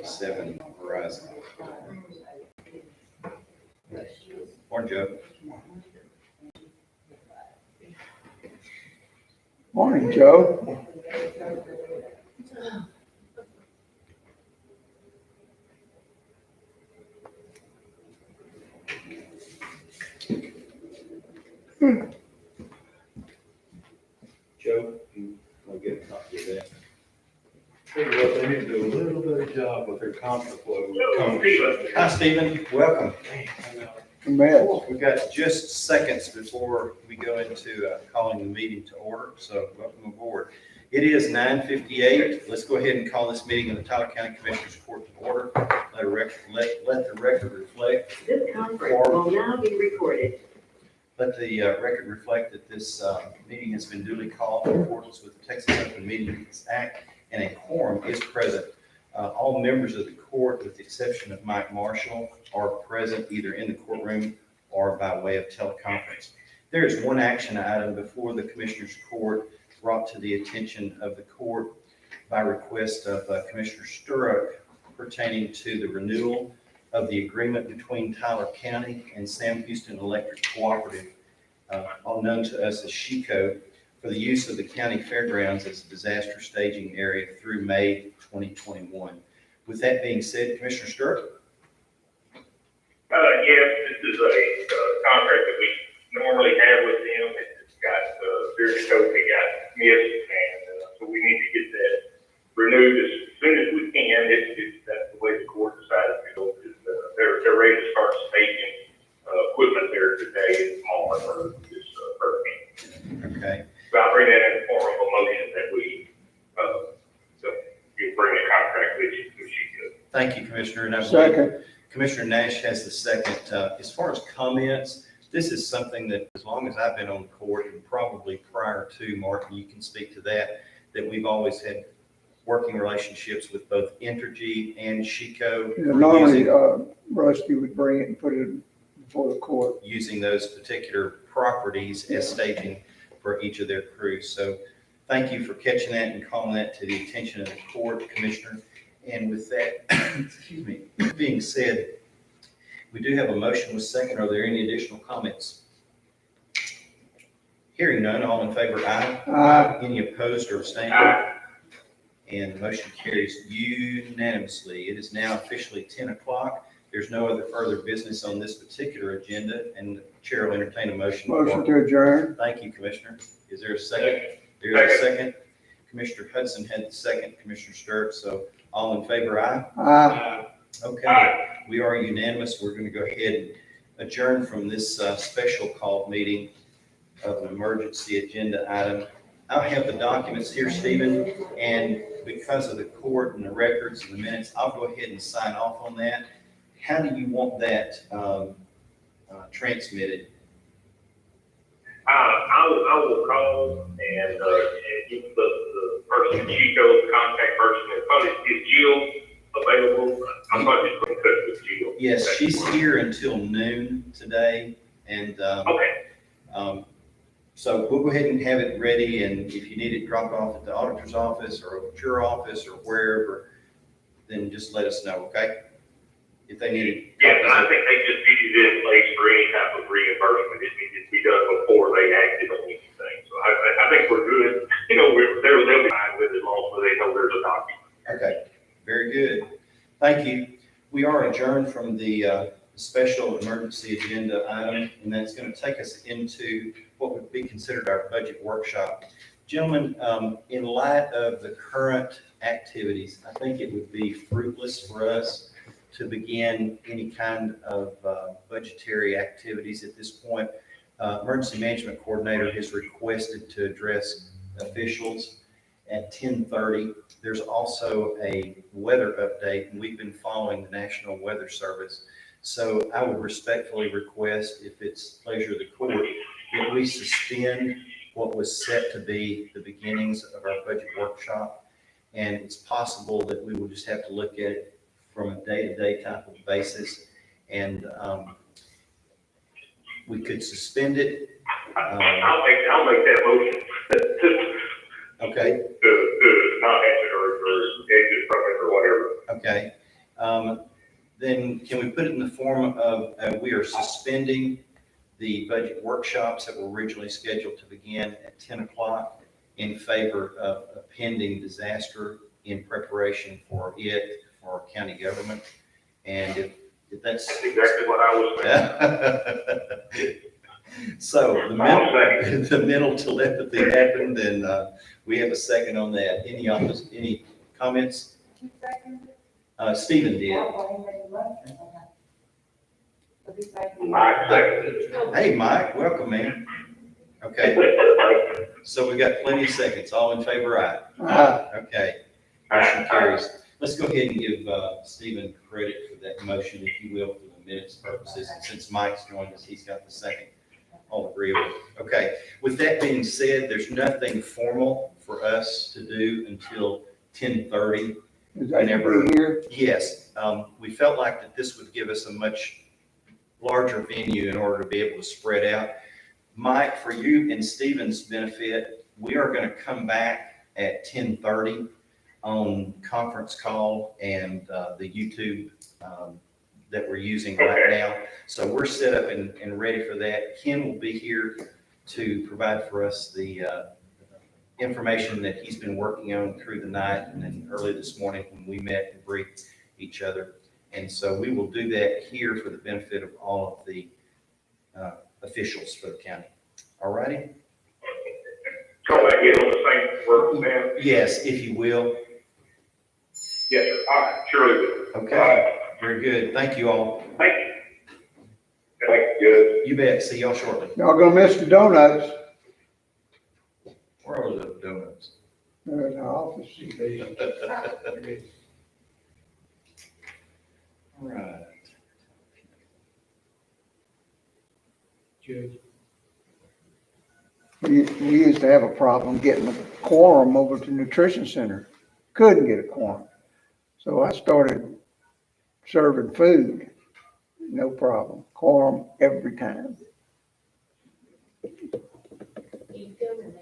7 Verizon. Morning, Joe. Morning, Joe. Joe, you want to get a copy of that? Tell you what, they need to do a little better job with their contraflow. Hi, Stephen. Welcome. Matt, We've got just seconds before we go into calling the meeting to order, so welcome aboard. It is 9:58. Let's go ahead and call this meeting of the Tyler County Commissioners Court to order. Let the record reflect. This conference will now be recorded. Let the record reflect that this meeting has been duly called in accordance with the Texas Open Meetings Act, and a quorum is present. All members of the court, with the exception of Mike Marshall, are present either in the courtroom or by way of teleconference. There is one action item before the Commissioners Court brought to the attention of the court by request of Commissioner Sturrock pertaining to the renewal of the agreement between Tyler County and Sam Houston Electric Cooperative, all known to us as SHECO, for the use of the county fairgrounds as a disaster staging area through May 2021. With that being said, Commissioner Sturrock? Yes, this is a contract that we normally have with them. It's got their scope, it got missed, and so we need to get that renewed as soon as we can. That's the way the court decided to go. They're ready to start staging equipment there today at Smallman for this hurricane. Okay. So I'll bring that in the form of a motion that we you bring a contract with you. Thank you, Commissioner. And I believe second. Commissioner Nash has the second. As far as comments, this is something that, as long as I've been on the court, and probably prior to, Martin, you can speak to that we've always had working relationships with both Entergy and SHECO. Normally, Rusty would bring it and put it before the court. Using those particular properties as staging for each of their crews. So thank you for catching that and calling that to the attention of the court, Commissioner. And with that, excuse me, being said, we do have a motion with second. Are there any additional comments? Hearing none, all in favor, aye. Aye. Any opposed or abstaining? And the motion carries unanimously. It is now officially 10 o'clock. There's no other further business on this particular agenda, and the chair will entertain a motion. Motion to adjourn. Thank you, Commissioner. Is there a second? There is a second. Commissioner Hudson had the second, Commissioner Sturrock. So all in favor, aye? Aye. Okay, we are unanimous. We're going to go ahead and adjourn from this special called meeting of an emergency agenda item. I have the documents here, Stephen, and because of the court and the records and the minutes, I'll go ahead and sign off on that. How do you want that transmitted? I will call and give the person, Chico's contact person, and probably is Jill available? I'm not just going to touch with Jill. Yes, she's here until noon today, and Okay. so we'll go ahead and have it ready, and if you need it dropped off at the auditor's office or at your office or wherever, then just let us know, okay? If they need it. Yeah, and I think they just needed it in place for any type of reimbursement. It needed to be done before they acted on anything. So I think we're good. You know, they'll be fine with it as long as they know there's a document. Okay, very good. Thank you. We are adjourned from the special emergency agenda item, and that's going to take us into what would be considered our budget workshop. Gentlemen, in light of the current activities, I think it would be fruitless for us to begin any kind of budgetary activities at this point. Emergency Management Coordinator has requested to address officials at 10:30. There's also a weather update, and we've been following the National Weather Service. So I would respectfully request, if it's pleasure of the court, that we suspend what was set to be the beginnings of our budget workshop. And it's possible that we will just have to look at it from a day-to-day type of basis. And we could suspend it. I'll make that motion. Okay. To not answer or exit from it or whatever. Okay. Then can we put it in the form of, we are suspending the budget workshops that were originally scheduled to begin at 10 o'clock in favor of a pending disaster in preparation for it, for our county government. And if that's. That's exactly what I was saying. So the mental telepathy happened, and we have a second on that. Any comments? Stephen did. Mike seconded. Hey, Mike, welcome, man. Okay, so we got plenty of seconds. All in favor, aye. Okay, motion carries. Let's go ahead and give Stephen credit for that motion, if you will, for the minutes purposes. And since Mike's joined us, he's got the second. All agreeable. Okay, with that being said, there's nothing formal for us to do until 10:30. Is that Whenever- here? Yes, we felt like that this would give us a much larger venue in order to be able to spread out. Mike, for you and Stephen's benefit, we are going to come back at 10:30 on conference call and the YouTube that we're using right now. So we're set up and ready for that. Ken will be here to provide for us the information that he's been working on through the night and then early this morning when we met and briefed each other. And so we will do that here for the benefit of all of the officials for the county. All righty? So I get on the same work now? Yes, if you will. Yes, sir. All right, surely will. Okay, very good. Thank you all. Thank you. Thank you. You bet. See y'all shortly. Y'all gonna miss the donuts. Where are the donuts? They're in the office. All right. Judge. We used to have a problem getting a quorum over to nutrition center. Couldn't get a quorum. So I started serving food. No problem. Quorum every time. Keep going.